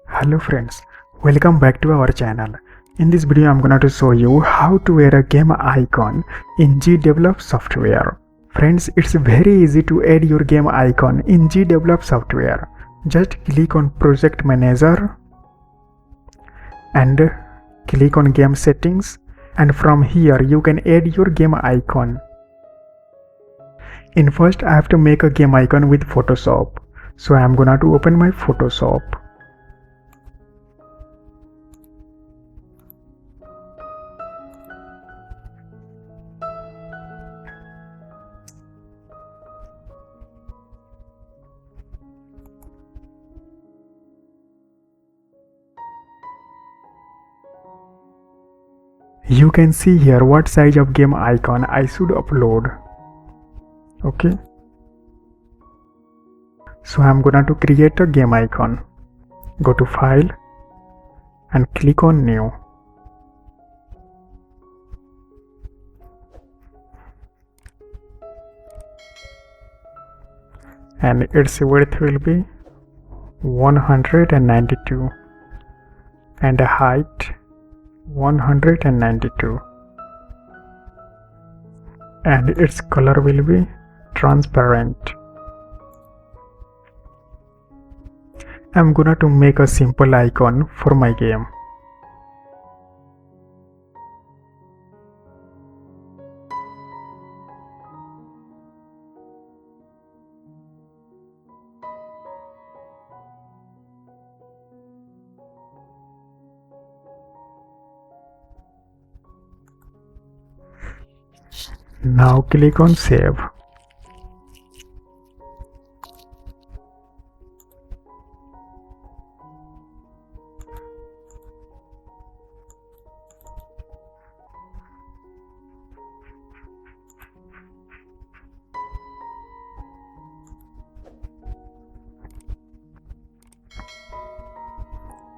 Hello friends, welcome back to our channel. In this video I'm going to show you how to add a game icon in GDevelop software. Friends, it's very easy to add your game icon in GDevelop software. Just click on Project Manager and click on Game Settings, and from here you can add your game icon. First I have to make a game icon with Photoshop. So I'm gonna to open my Photoshop. You can see here what size of game icon I should upload. Okay. So I'm gonna to create a game icon. Go to File and click on New. And its width will be 192 and height 192, and its color will be transparent. I'm gonna to make a simple icon for my game. Now click on Save.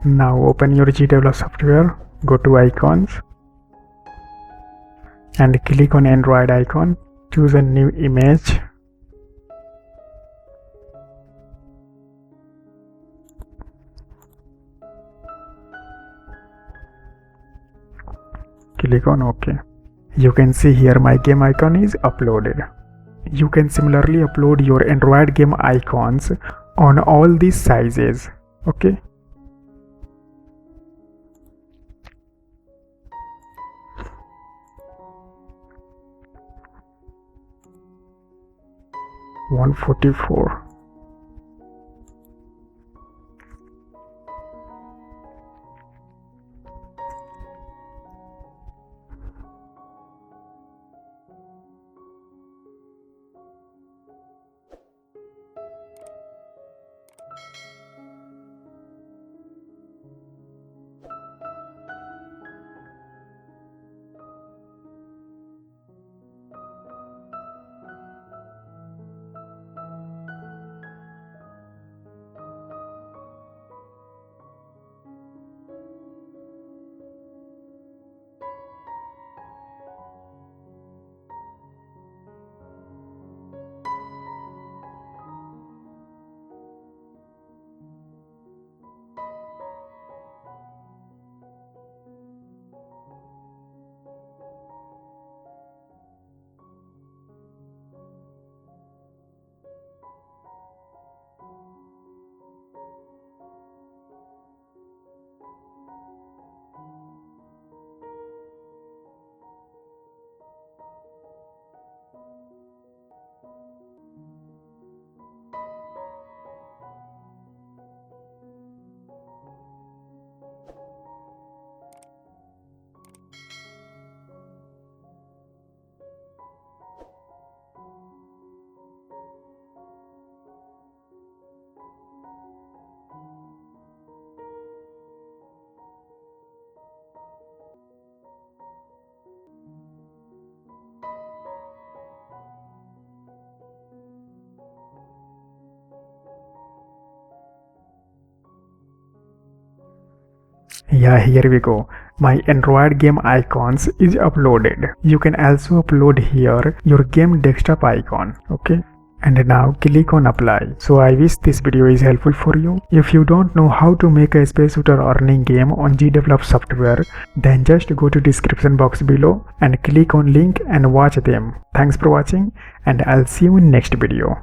Now open your GDevelop software, go to Icons and click on Android icon, choose a new image. Click on OK. You can see here my game icon is uploaded. You can similarly upload your Android game icons on all these sizes. Okay. $144. Yeah, here we go. My Android game icons is uploaded. You can also upload here your game desktop icon. Okay. and now click on apply. So I wish this video is helpful for you. If you don't know how to make a space shooter earning game on GDevelop software, then just go to description box below and click on link and watch them. Thanks for watching, and I'll see you in next video.